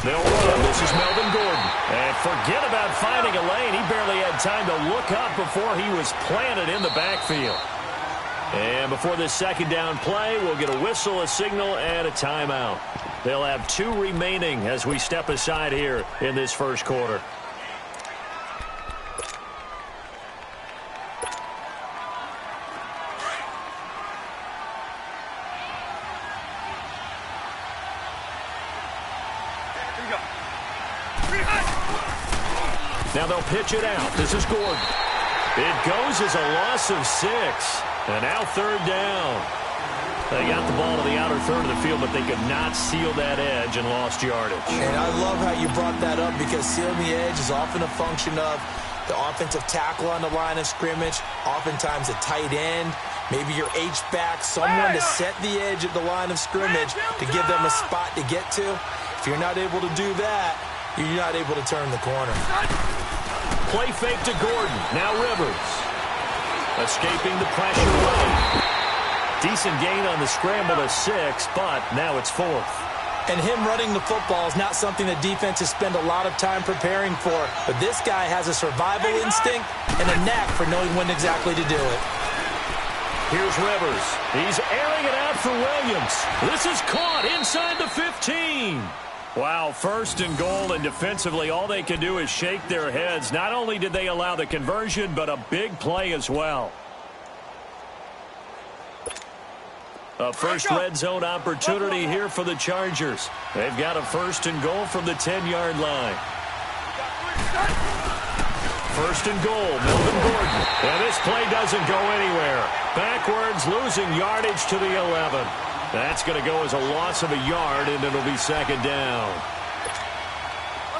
They'll run. This is Melvin Gordon. And forget about finding a lane. He barely had time to look up before he was planted in the backfield. And before this second down play, we'll get a whistle, a signal, and a timeout. They'll have 2 remaining as we step aside here in this first quarter. Now they'll pitch it out. This is Gordon. It goes as a loss of 6. And now third down. They got the ball to the outer third of the field, but they could not seal that edge and lost yardage. And I love how you brought that up, because sealing the edge is often a function of the offensive tackle on the line of scrimmage, oftentimes a tight end, maybe your H-back, someone to set the edge at the line of scrimmage to give them a spot to get to. If you're not able to do that, you're not able to turn the corner. Play fake to Gordon. Now Rivers. Escaping the pressure late. Decent gain on the scramble to 6, but now it's 4th. And him running the football is not something that defenses spend a lot of time preparing for. But this guy has a survival instinct and a knack for knowing when exactly to do it. Here's Rivers. He's airing it out for Williams. This is caught inside the 15. Wow, 1st and goal, and defensively all they can do is shake their heads. Not only did they allow the conversion, but a big play as well. A first red zone opportunity here for the Chargers. They've got a 1st and goal from the 10-yard line. 1st and goal, Melvin Gordon. And this play doesn't go anywhere. Backwards, losing yardage to the 11. That's going to go as a loss of a yard, and it'll be 2nd down.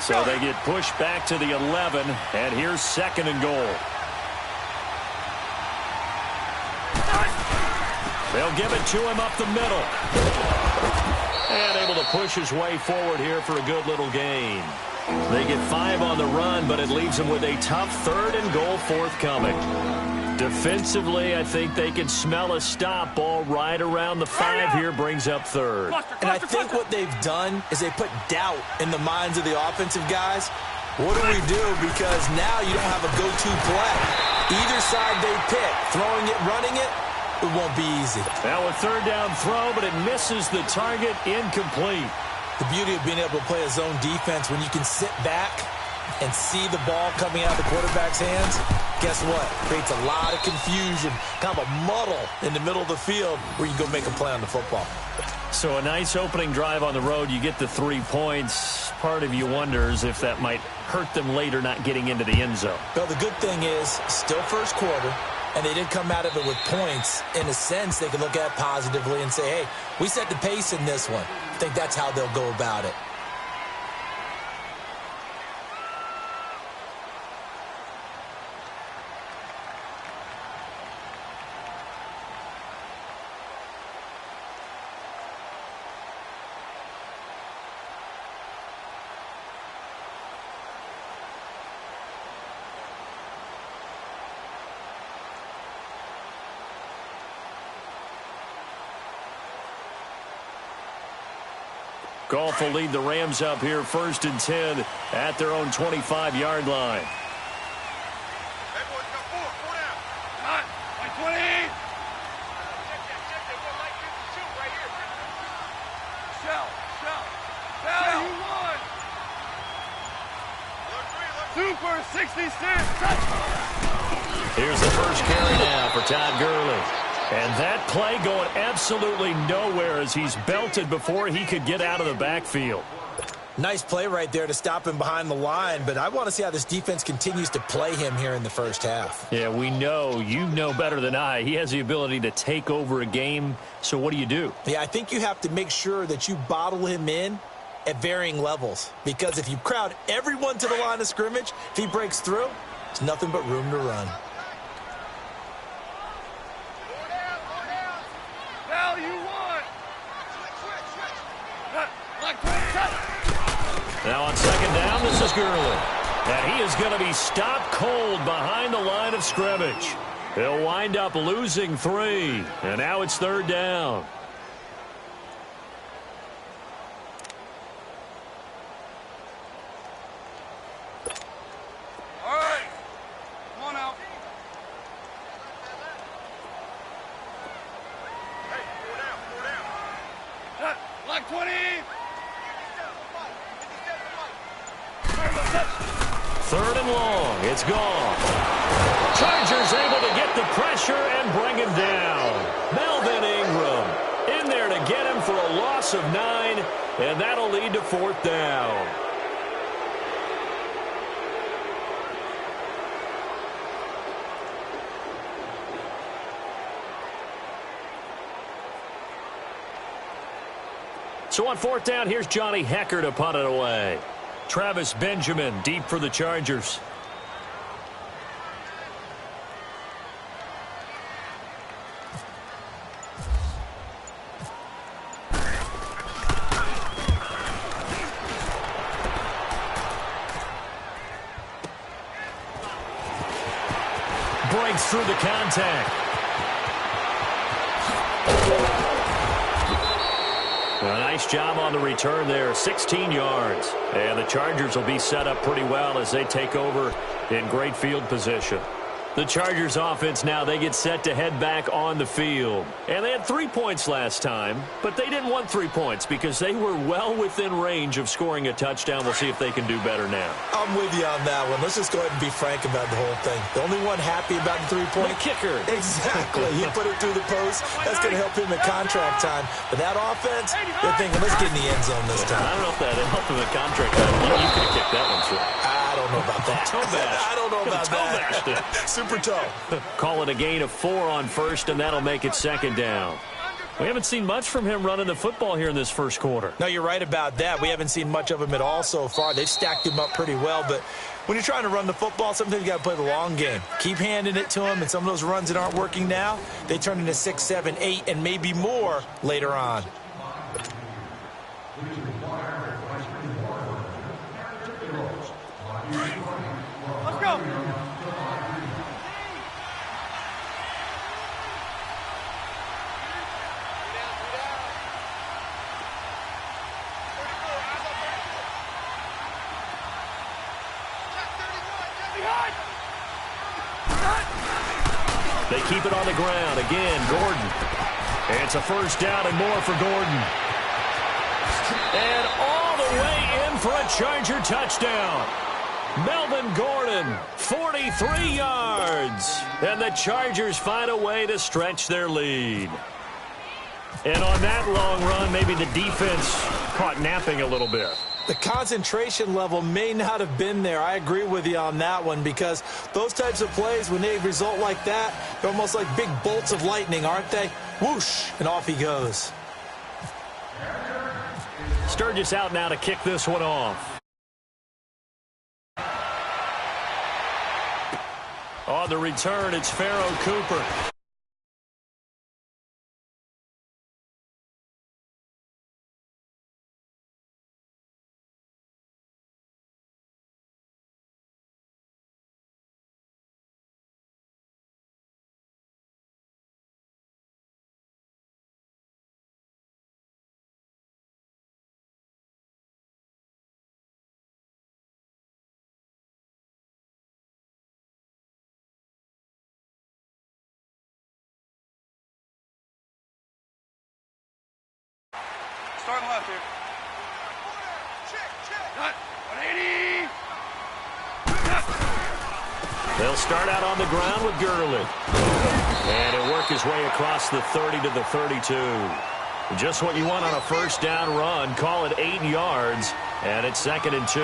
So they get pushed back to the 11, and here's 2nd and goal. They'll give it to him up the middle. And able to push his way forward here for a good little gain. They get 5 on the run, but it leaves them with a tough 3rd and goal forthcoming. Defensively, I think they can smell a stop. Ball right around the 5 here, brings up 3rd. And I think what they've done is they put doubt in the minds of the offensive guys. What do we do? Because now you don't have a go-to play. Either side they pick, throwing it, running it, it won't be easy. Now a 3rd down throw, but it misses the target, incomplete. The beauty of being able to play a zone defense, when you can sit back and see the ball coming out of the quarterback's hands, guess what? Creates a lot of confusion, kind of a muddle in the middle of the field where you go make a play on the football. So a nice opening drive on the road. You get the 3 points. Part of you wonders if that might hurt them later not getting into the end zone. Well, the good thing is, still first quarter, and they did come out of it with points. In a sense, they can look at it positively and say, hey, we set the pace in this one. I think that's how they'll go about it. Goff will lead the Rams up here 1st and 10 at their own 25-yard line. Hey, boys, got 4 down. Come on, like 20. Check that. Like 52 right here. Shell. You won. Look 3, look. 2 for 66. Here's the first carry now for Todd Gurley. And that play going absolutely nowhere as he's belted before he could get out of the backfield. Nice play right there to stop him behind the line, but I want to see how this defense continues to play him here in the first half. Yeah, we know. You know better than I. He has the ability to take over a game, so what do? Yeah, I think you have to make sure that you bottle him in at varying levels, because if you crowd everyone to the line of scrimmage, if he breaks through, there's nothing but room to run. Now on 2nd down, this is Gurley. And he is going to be stopped cold behind the line of scrimmage. He'll wind up losing 3, and now it's 3rd down. All right. Come on out. Hey, 4 down. Like 20. 3rd and long. It's gone. Chargers able to get the pressure and bring him down. Melvin Ingram in there to get him for a loss of 9, and that'll lead to 4th down. So on 4th down, here's Johnny Hecker to punt it away. Travis Benjamin deep for the Chargers. Breaks through the contact. A nice job on the return there, 16 yards. And the Chargers will be set up pretty well as they take over in great field position. The Chargers offense now, they get set to head back on the field. And they had 3 points last time, but they didn't want 3 points because they were well within range of scoring a touchdown. We'll see if they can do better now. I'm with you on that one. Let's just go ahead and be frank about the whole thing. The only one happy about the 3-point kicker. Exactly. He put it through the post. That's going to help him in contract time. But that offense, they're thinking, let's get in the end zone this time. I don't know if that helped him in contract time. You could have kicked that one through. I don't know about that. I don't know about that. Super toe. Call it a gain of 4 on 1st, and that'll make it 2nd down. We haven't seen much from him running the football here in this first quarter. No, you're right about that. We haven't seen much of him at all so far. They've stacked him up pretty well, but when you're trying to run the football, sometimes you got to play the long game. Keep handing it to him, and some of those runs that aren't working now, they turn into 6, 7, 8, and maybe more later on. Let's go. They keep it on the ground. Again, Gordon. And it's a 1st down and more for Gordon. And all the way in for a Charger touchdown. Melvin Gordon, 43 yards. And the Chargers find a way to stretch their lead. And on that long run, maybe the defense caught napping a little bit. The concentration level may not have been there. I agree with you on that one because those types of plays, when they result like that, they're almost like big bolts of lightning, aren't they? Whoosh, and off he goes. Sturgis out now to kick this one off. On the return, it's Pharaoh Cooper. Starting left here. Cut. 180. They'll start out on the ground with Gurley. And he'll work his way across the 30 to the 32. Just what you want on a 1st down run. Call it 8 yards. And it's 2nd and 2.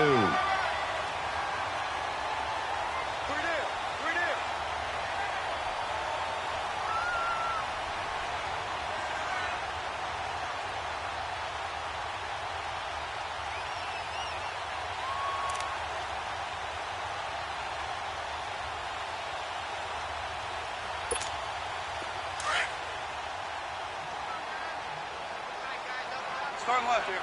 Starting left here.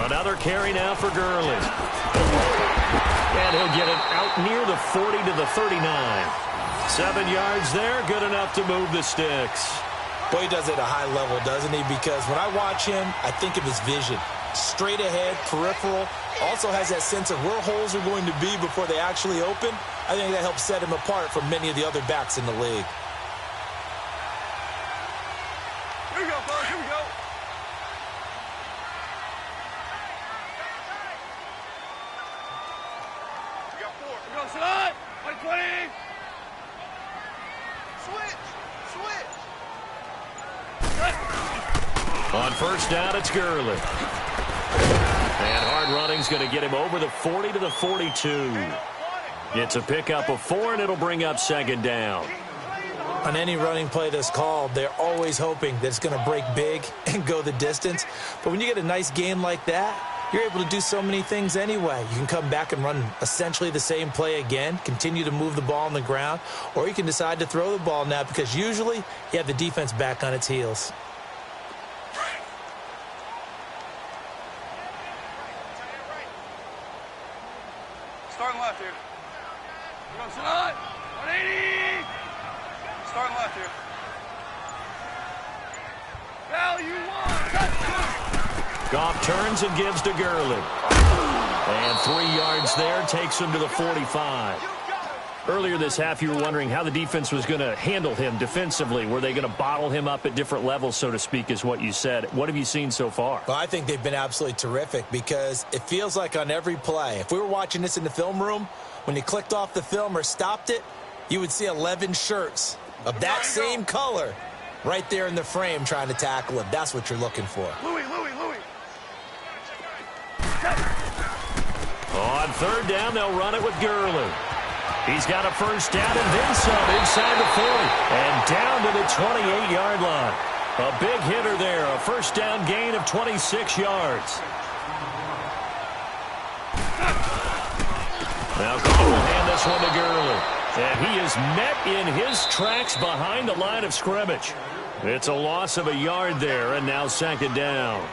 Another carry now for Gurley. And he'll get it out near the 40 to the 39. 7 yards there, good enough to move the sticks. Boy, he does it at a high level, doesn't he? Because when I watch him, I think of his vision. Straight ahead, peripheral. Also has that sense of where holes are going to be before they actually open. I think that helps set him apart from many of the other backs in the league. Here we go, fellas. Here we go. We got 4. We go, slide. 120. Switch. On first down, it's Gurley. And hard running's going to get him over the 40 to the 42. It's a pickup of 4, and it'll bring up second down. On any running play that's called, they're always hoping that it's going to break big and go the distance. But when you get a nice game like that, you're able to do so many things anyway. You can come back and run essentially the same play again, continue to move the ball on the ground, or you can decide to throw the ball now because usually you have the defense back on its heels. Starting left here. We go, slide. 180. Starting left here. Value 1. Goff turns and gives to Gurley. And 3 yards there takes him to the 45. Earlier this half, you were wondering how the defense was going to handle him defensively. Were they going to bottle him up at different levels, so to speak, is what you said. What have you seen so far? Well, I think they've been absolutely terrific because it feels like on every play, if we were watching this in the film room, when you clicked off the film or stopped it, you would see 11 shirts of that same color right there in the frame trying to tackle him. That's what you're looking for. Louis. On third down, they'll run it with Gurley. He's got a first down and then some inside the 40 and down to the 28-yard line. A big hitter there, a first down gain of 26 yards. Now Goff will hand this one to Gurley. And he is met in his tracks behind the line of scrimmage. It's a loss of a yard there, and now second down.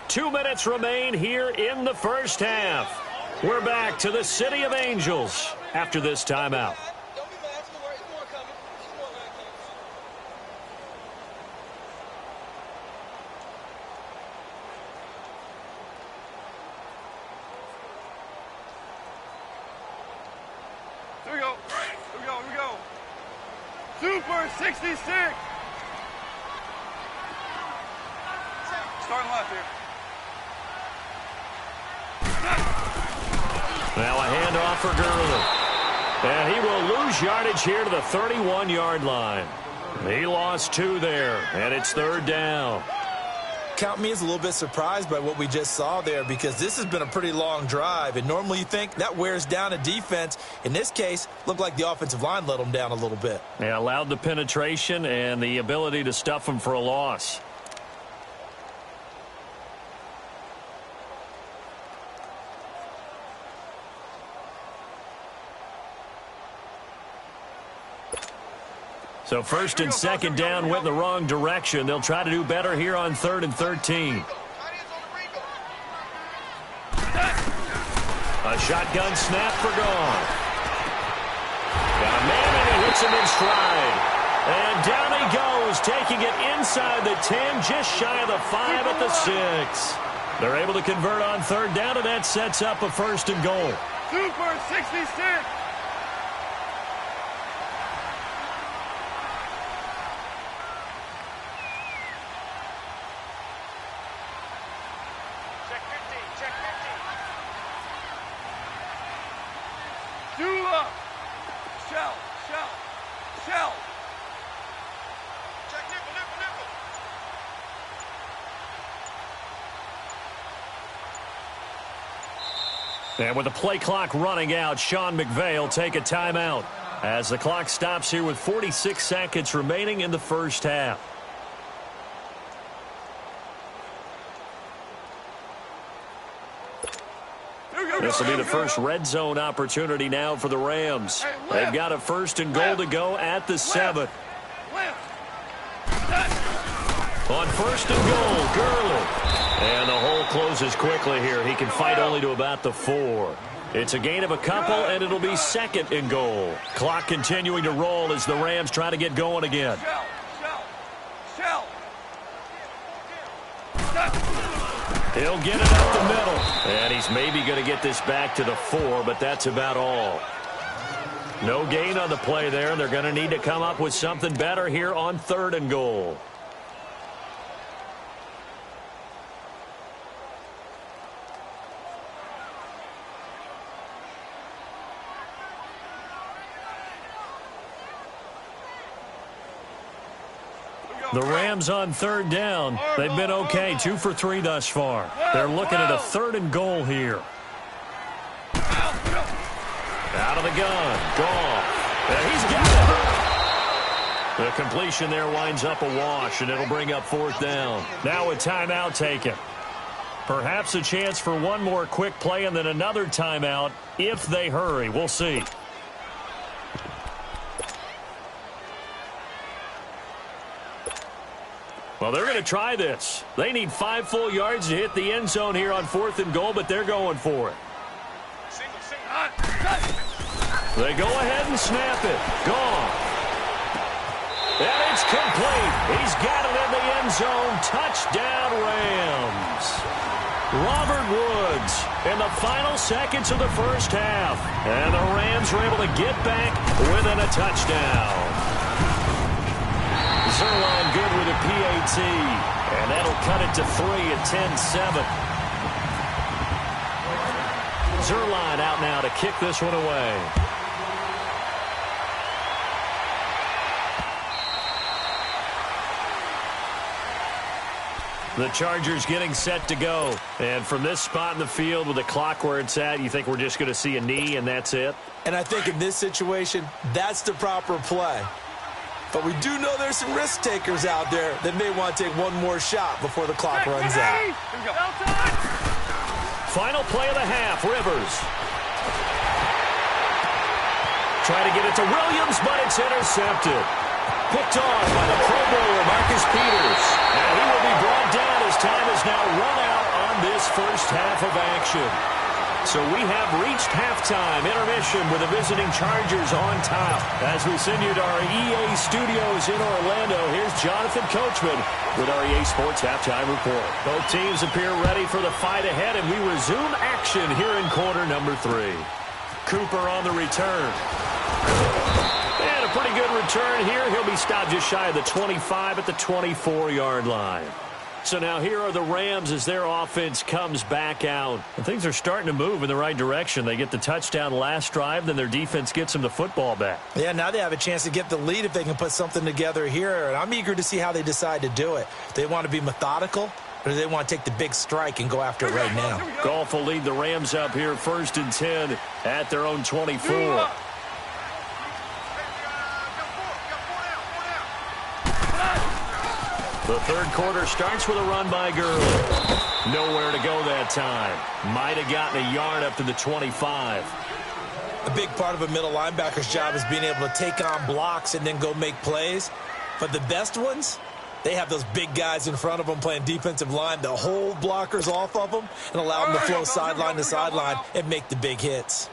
2 minutes remain here in the first half. We're back to the City of Angels after this timeout. Here we go. Super 66. Starting left here. Now a handoff for Gurley. And he will lose yardage here to the 31-yard line. He lost 2 there, and it's third down. Count me as a little bit surprised by what we just saw there because this has been a pretty long drive, and normally you think that wears down a defense. In this case, looked like the offensive line let them down a little bit. Yeah, allowed the penetration and the ability to stuff them for a loss. So first and second down went in the wrong direction. They'll try to do better here on 3rd and 13. A shotgun snap for Goff. Got a man and he hits him in stride. And down he goes, taking it inside the 10, just shy of the 5 at the 6. They're able to convert on third down, and that sets up a first and goal. Super 66. Shell. Check nickel. And with the play clock running out, Sean McVay will take a timeout as the clock stops here with 46 seconds remaining in the first half. This will be the first red zone opportunity now for the Rams. They've got a first and goal to go at the 7. On first and goal, Gurley. And the hole closes quickly here. He can fight only to about the 4. It's a gain of a couple, and it'll be 2nd and goal. Clock continuing to roll as the Rams try to get going again. Shell. He'll get it up the middle. And he's maybe going to get this back to the 4, but that's about all. No gain on the play there. They're going to need to come up with something better here on 3rd and goal. The Rams on 3rd down. They've been okay, 2 for 3 thus far. They're looking at a 3rd and goal here. Out of the gun. Goff. And he's got it. The completion there winds up a wash, and it'll bring up 4th down. Now a timeout taken. Perhaps a chance for one more quick play and then another timeout if they hurry. We'll see. Well, they're going to try this. They need 5 full yards to hit the end zone here on 4th and goal, but they're going for it. They go ahead and snap it. Gone. And it's complete. He's got it in the end zone. Touchdown, Rams. Robert Woods in the final seconds of the first half. And the Rams are able to get back within a touchdown. Zerline good with a PAT, and that'll cut it to 3 at 10-7. Zerline out now to kick this one away. The Chargers getting set to go. And from this spot in the field with the clock where it's at, you think we're just going to see a knee and that's it? And I think in this situation, that's the proper play. But we do know there's some risk takers out there that may want to take one more shot before the clock runs out. Final play of the half, Rivers. Try to get it to Williams, but it's intercepted. Picked on by the Pro Bowler, Marcus Peters. And he will be brought down as time has now run out on this first half of action. So we have reached halftime intermission with the visiting Chargers on top. As we send you to our EA studios in Orlando, here's Jonathan Coachman with our EA Sports Halftime Report. Both teams appear ready for the fight ahead, and we resume action here in quarter number 3. Cooper on the return. And a pretty good return here. He'll be stopped just shy of the 25 at the 24-yard line. So now here are the Rams as their offense comes back out. And things are starting to move in the right direction. They get the touchdown last drive, then their defense gets them the football back. Yeah, now they have a chance to get the lead if they can put something together here. And I'm eager to see how they decide to do it. They want to be methodical, or do they want to take the big strike and go after it right now? Goff will lead the Rams up here 1st and 10 at their own 24. The third quarter starts with a run by Gurley. Nowhere to go that time. Might have gotten a yard up to the 25. A big part of a middle linebacker's job is being able to take on blocks and then go make plays. But the best ones, they have those big guys in front of them playing defensive line to hold blockers off of them and allow them to flow sideline to sideline and make the big hits.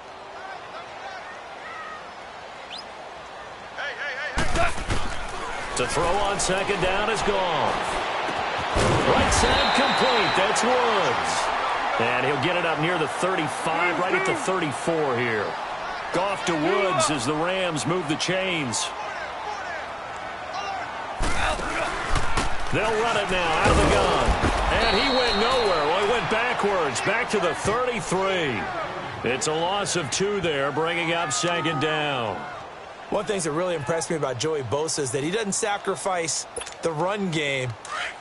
To throw on second down is Goff. Right side complete. That's Woods. And he'll get it up near the 35, right at the 34 here. Goff to Woods as the Rams move the chains. They'll run it now out of the gun. And he went nowhere. Well, he went backwards, back to the 33. It's a loss of 2 there, bringing up second down. One of the things that really impressed me about Joey Bosa is that he doesn't sacrifice the run game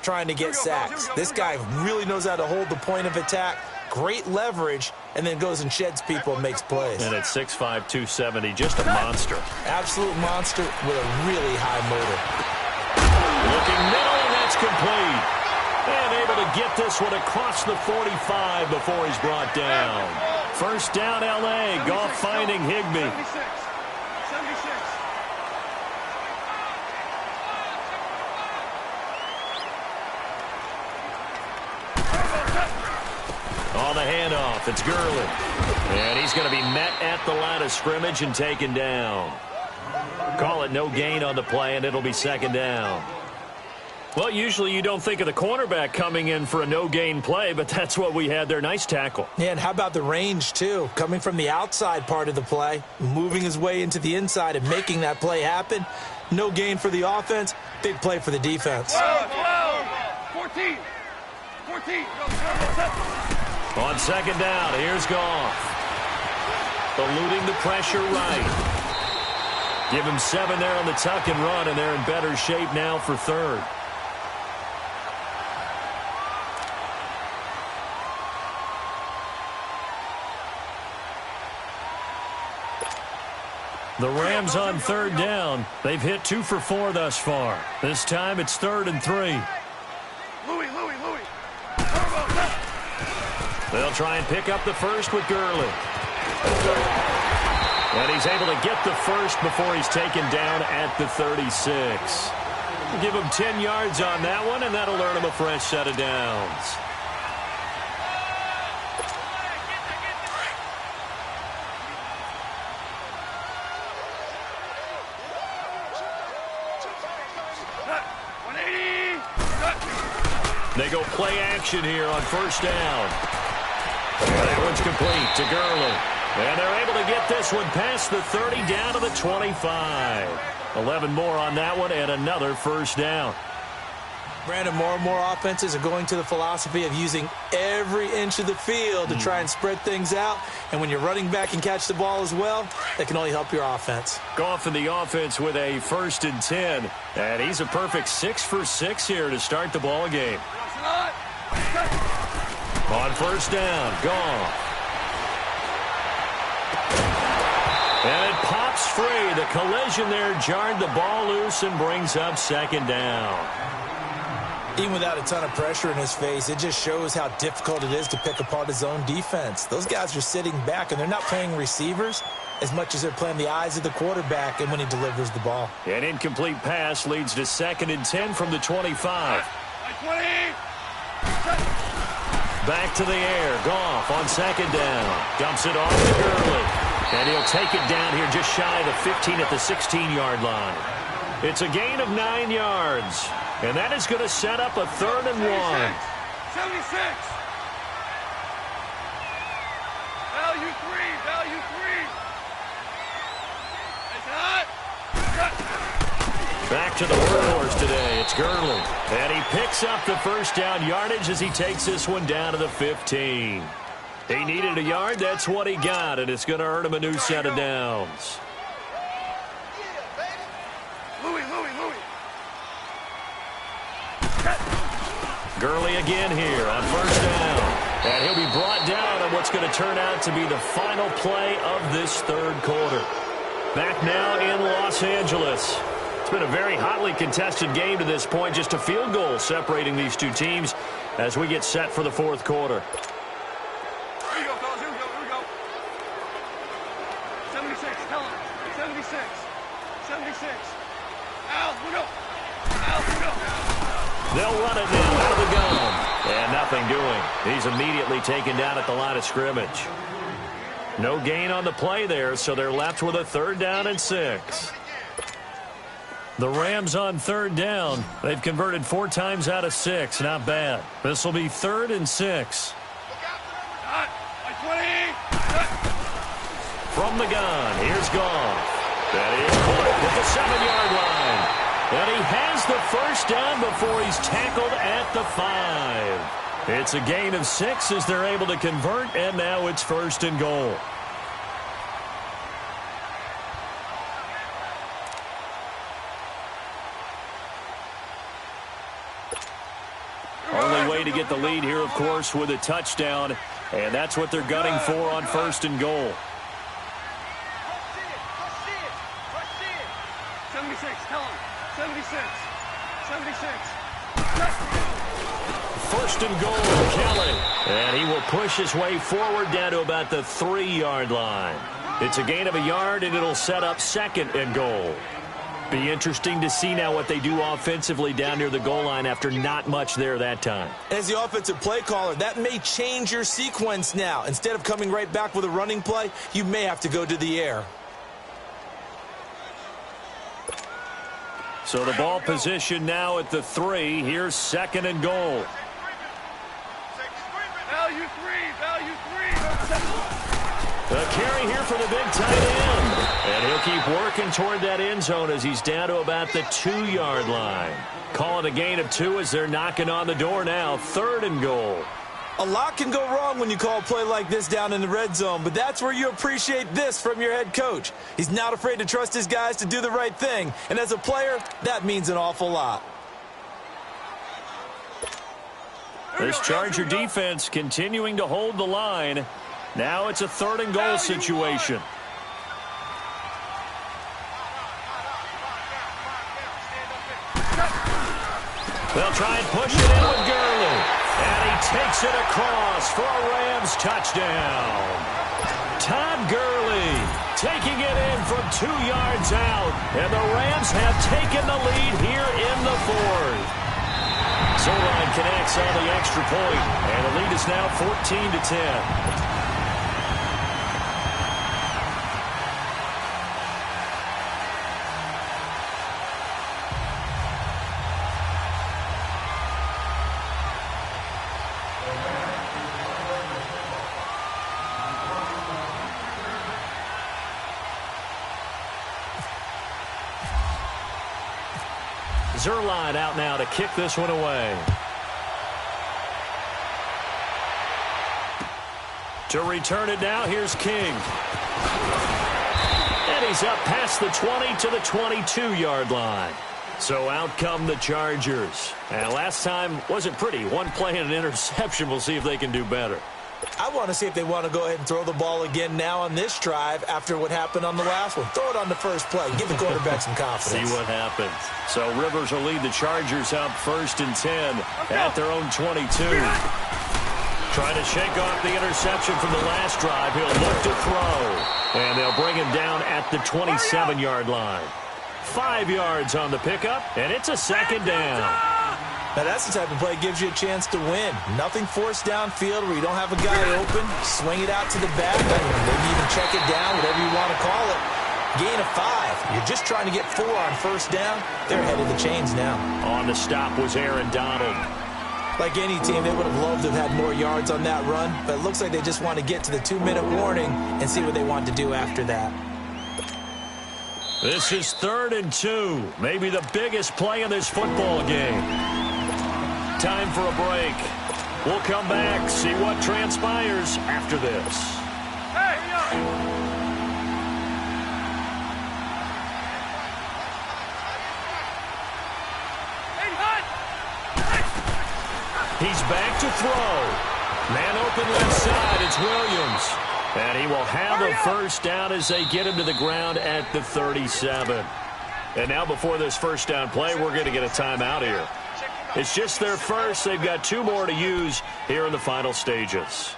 trying to get sacks. This guy really knows how to hold the point of attack, great leverage, and then goes and sheds people and makes plays. And at 6'5", 270, just a monster. Absolute monster with a really high motor. Looking middle, and that's complete. And able to get this one across the 45 before he's brought down. First down, L.A. Goff finding Higbee. off. It's Gurley. And he's going to be met at the line of scrimmage and taken down. Call it no gain on the play, and it'll be second down. Well, usually you don't think of the cornerback coming in for a no-gain play, but that's what we had there. Nice tackle. Yeah, and how about the range, too? Coming from the outside part of the play, moving his way into the inside and making that play happen. No gain for the offense, big play for the defense. 14. On second down, here's Goff. Eluding the pressure right. Give him 7 there on the tuck and run, and they're in better shape now for third. The Rams on third down. They've hit 2 for 4 thus far. This time it's 3rd and 3. Louis. They'll try and pick up the first with Gurley. And he's able to get the first before he's taken down at the 36. Give him 10 yards on that one, and that'll earn him a fresh set of downs. They go play action here on first down. And that one's complete to Gurley. And they're able to get this one past the 30 down to the 25. 11 more on that one and another first down. Brandon, more and more offenses are going to the philosophy of using every inch of the field to try and spread things out. And when you're running back and catch the ball as well, that can only help your offense. Goff in the offense with a 1st and 10. And he's a perfect 6 for 6 here to start the ball game. On first down, Goff. And it pops free. The collision there jarred the ball loose and brings up second down. Even without a ton of pressure in his face, it just shows how difficult it is to pick apart his own defense. Those guys are sitting back, and they're not playing receivers as much as they're playing the eyes of the quarterback and when he delivers the ball. An incomplete pass leads to 2nd and 10 from the 25. 20. Back to the air. Goff on second down. Dumps it off to Gurley. And he'll take it down here just shy of the 15 at the 16-yard line. It's a gain of 9 yards. And that is going to set up a 3rd and 1. 76. Value 3. It's hot. Back to the workhorse today. It's Gurley. And he picks up the first down yardage as he takes this one down to the 15. He needed a yard. That's what he got. And it's going to earn him a new set of downs. Louis. Gurley again here on first down. And he'll be brought down on what's going to turn out to be the final play of this 3rd quarter. Back now in Los Angeles. It's been a very hotly contested game to this point. Just a field goal separating these two teams as we get set for the 4th quarter. Here we go, fellas. Here we go. 76. Tell him. 76. Al, we go. They'll run it now out of the gun. And nothing doing. He's immediately taken down at the line of scrimmage. No gain on the play there, so they're left with a 3rd down and 6. The Rams on 3rd down. They've converted 4 times out of 6. Not bad. This will be 3rd and 6. From the gun, here's Goff. That is caught at the 7-yard line. And he has the first down before he's tackled at the 5. It's a gain of 6 as they're able to convert, and now it's 1st and goal. Only way to get the lead here, of course, with a touchdown, and that's what they're gunning for on 1st and goal. 76, tell him. 76. 1st and goal, Kelly. And he will push his way forward down to about the 3-yard line. It's a gain of a yard, and it'll set up 2nd and goal. Be interesting to see now what they do offensively down near the goal line after not much there that time. As the offensive play caller, that may change your sequence now. Instead of coming right back with a running play, you may have to go to the air. So the ball position now at the 3. Here's 2nd and goal. Value 3. The carry here for the big tight end. And he'll keep working toward that end zone as he's down to about the 2-yard line. Calling a gain of 2 as they're knocking on the door now. 3rd and goal. A lot can go wrong when you call a play like this down in the red zone, but that's where you appreciate this from your head coach. He's not afraid to trust his guys to do the right thing, and as a player, that means an awful lot. This Charger defense continuing to hold the line. Now it's a 3rd and goal situation. They'll try and push it in with Gurley. And he takes it across for a Rams touchdown. Todd Gurley taking it in from 2 yards out. And the Rams have taken the lead here in the 4th. Zoline connects on the extra point, and the lead is now 14-10. Zerline out now to kick this one away. To return it now, here's King. And he's up past the 20 to the 22-yard line. So out come the Chargers. And last time wasn't pretty. One play and an interception. We'll see if they can do better. I want to see if they want to go ahead and throw the ball again now on this drive after what happened on the last one. Throw it on the first play. Give the quarterback some confidence. See what happens. So Rivers will lead the Chargers up 1st and 10 at their own 22. Trying to shake off the interception from the last drive. He'll look to throw. And they'll bring him down at the 27-yard line. 5 yards on the pickup, and it's a 2nd down. Now, that's the type of play that gives you a chance to win. Nothing forced downfield where you don't have a guy open. Swing it out to the back. Maybe even check it down, whatever you want to call it. Gain of 5. You're just trying to get 4 on 1st down. They're ahead of the chains now. On the stop was Aaron Donald. Like any team, they would have loved to have had more yards on that run, but it looks like they just want to get to the 2-minute warning and see what they want to do after that. This is 3rd and 2. Maybe the biggest play in this football game. Time for a break. We'll come back, see what transpires after this. Hey! He's back to throw. Man open left side, it's Williams. And he will have a 1st down as they get him to the ground at the 37. And now before this 1st down play, we're going to get a timeout here. It's just their first. They've got 2 more to use here in the final stages.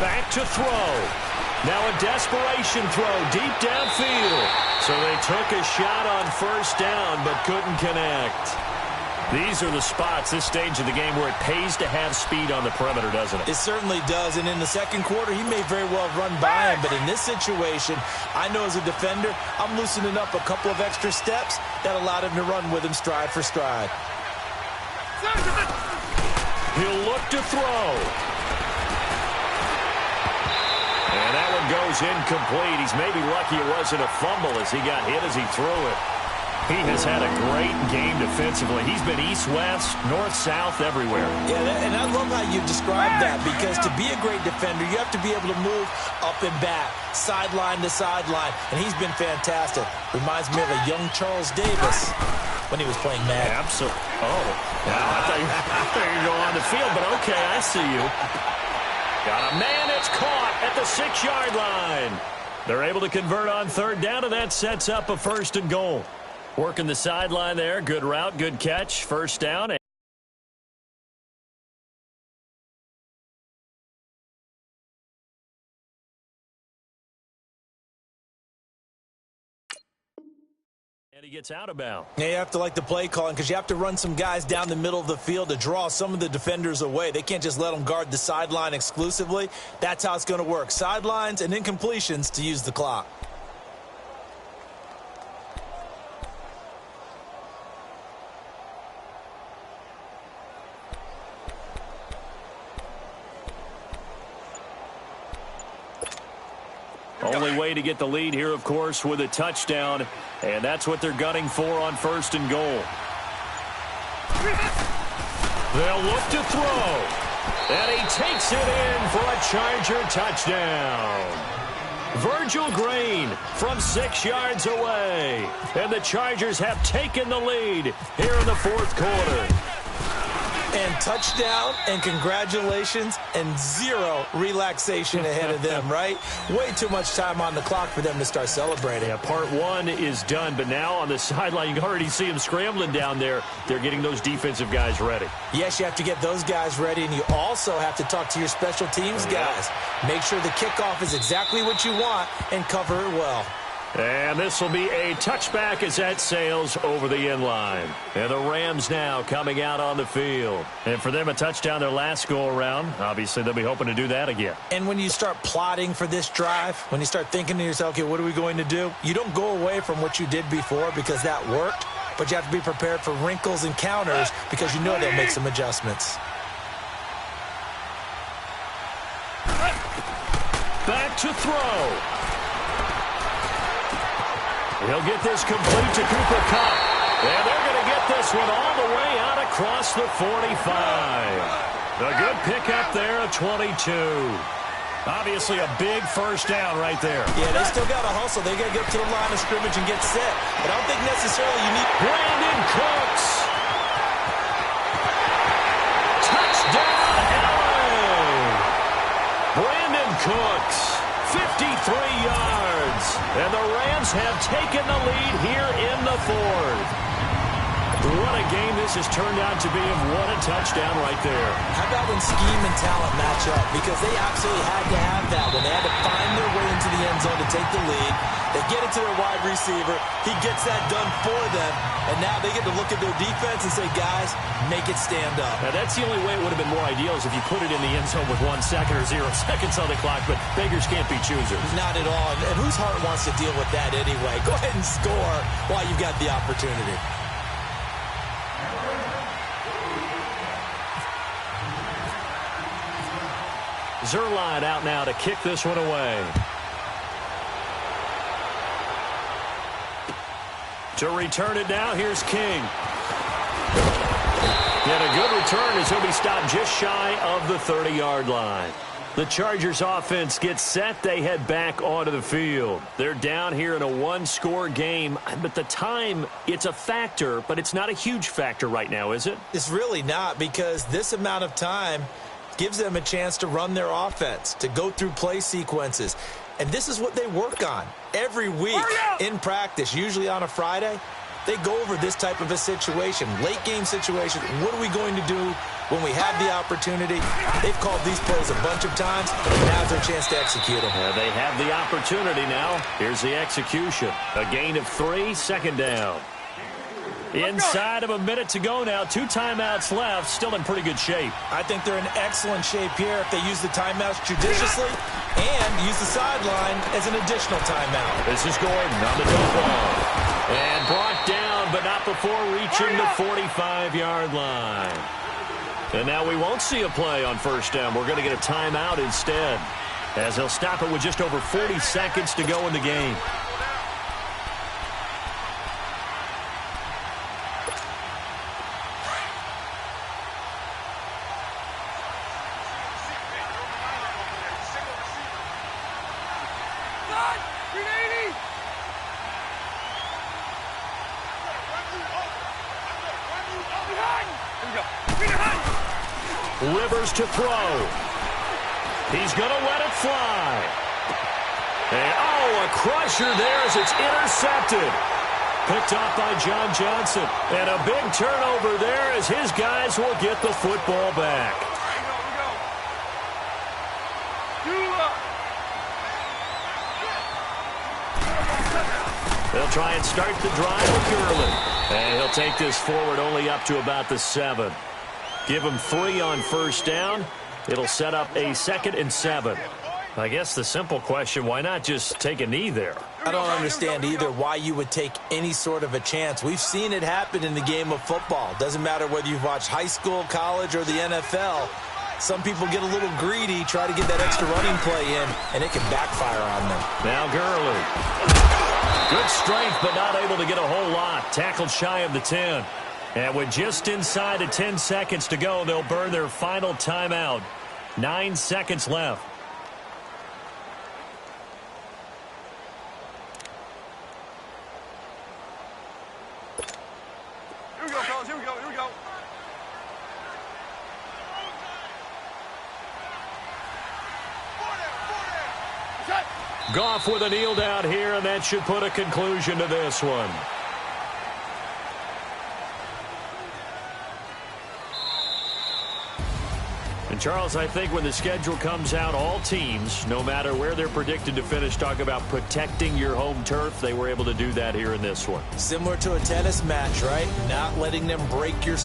Back to throw. Now a desperation throw deep downfield. So they took a shot on 1st down but couldn't connect. These are the spots, this stage of the game, where it pays to have speed on the perimeter, doesn't it? It certainly does, and in the 2nd quarter, he may very well run by him, but in this situation, I know as a defender, I'm loosening up a couple of extra steps that allowed him to run with him stride for stride. He'll look to throw. And that one goes incomplete. He's maybe lucky it wasn't a fumble as he got hit as he threw it. He has had a great game defensively. He's been east-west, north-south, everywhere. Yeah, and I love how you described that, because to be a great defender, you have to be able to move up and back, sideline to sideline, and he's been fantastic. Reminds me of a young Charles Davis when he was playing Madden. Absolutely. Oh, now I thought you were going on the field, but okay, I see you. Got a man that's caught at the 6-yard line. They're able to convert on third down, and that sets up a 1st and goal. Working the sideline there. Good route, good catch. 1st down. And he gets out of bounds. Yeah, you have to like the play calling, because you have to run some guys down the middle of the field to draw some of the defenders away. They can't just let them guard the sideline exclusively. That's how it's going to work. Sidelines and incompletions to use the clock. Only way to get the lead here, of course, with a touchdown. And that's what they're gunning for on 1st and goal. They'll look to throw. And he takes it in for a Charger touchdown. Virgil Green from 6 yards away. And the Chargers have taken the lead here in the 4th quarter. And touchdown, and congratulations, and 0 relaxation ahead of them, right? Way too much time on the clock for them to start celebrating. Yeah, part 1 is done, but now on the sideline, you can already see them scrambling down there. They're getting those defensive guys ready. Yes, you have to get those guys ready, and you also have to talk to your special teams guys. Make sure the kickoff is exactly what you want and cover it well. And this will be a touchback as that sails over the end line. And the Rams now coming out on the field. And for them, a touchdown their last go-around. Obviously, they'll be hoping to do that again. And when you start plotting for this drive, when you start thinking to yourself, okay, what are we going to do? You don't go away from what you did before because that worked, but you have to be prepared for wrinkles and counters because you know they'll make some adjustments. Back to throw. He'll get this complete to Cooper Kupp. And they're going to get this one all the way out across the 45. A good pickup there at 22. Obviously a big 1st down right there. Yeah, they still got to hustle. They got to get to the line of scrimmage and get set. But I don't think necessarily you need... Brandon Cooks. Touchdown, LA. Brandon Cooks. 53 yards. And the Rams have taken the lead here in the 4th. What a game this has turned out to be, and what a touchdown right there. How about when scheme and talent match up? Because they absolutely had to have that when they had to find their way into the end zone to take the lead. They get it to their wide receiver. He gets that done for them. And now they get to look at their defense and say, guys, make it stand up. Now, that's the only way it would have been more ideal is if you put it in the end zone with 1 second or 0 seconds on the clock, but beggars can't be choosers. Not at all. And whose heart wants to deal with that anyway? Go ahead and score while you've got the opportunity. Zerline out now to kick this one away. To return it now, here's King. And a good return as he'll be stopped just shy of the 30-yard line. The Chargers offense gets set. They head back onto the field. They're down here in a 1-score game. But the time, it's a factor, but it's not a huge factor right now, is it? It's really not, because this amount of time gives them a chance to run their offense, to go through play sequences. And this is what they work on every week in practice, usually on a Friday. They go over this type of a situation, late game situation. What are we going to do when we have the opportunity? They've called these plays a bunch of times. Now's their chance to execute them. They have the opportunity now. Here's the execution. A gain of 3, 2nd down. Inside of a minute to go now. 2 timeouts left. Still in pretty good shape. I think they're in excellent shape here if they use the timeouts judiciously and use the sideline as an additional timeout. This is Gordon on the deep ball. And brought down, but not before reaching the 45-yard line. And now we won't see a play on 1st down. We're going to get a timeout instead, as they'll stop it with just over 40 seconds to go in the game. 380. Here we go. Rivers to throw. He's going to let it fly. And, oh, a crusher there as it's intercepted. Picked off by John Johnson. And a big turnover there as his guys will get the football back. They'll try and start the drive with Gurley. And he'll take this forward only up to about the 7. Give him 3 on first down. It'll set up a 2nd and 7. I guess the simple question, why not just take a knee there? I don't understand either why you would take any sort of a chance. We've seen it happen in the game of football. Doesn't matter whether you've watched high school, college, or the NFL. Some people get a little greedy, try to get that extra running play in, and it can backfire on them. Now Gurley. Good strength, but not able to get a whole lot. Tackled shy of the 10. And with just inside of 10 seconds to go, they'll burn their final timeout. 9 seconds left. Here we go, fellas. Here we go. Here we go. Goff with a kneel down here, and that should put a conclusion to this one. And, Charles, I think when the schedule comes out, all teams, no matter where they're predicted to finish, talk about protecting your home turf. They were able to do that here in this one. Similar to a tennis match, right? Not letting them break your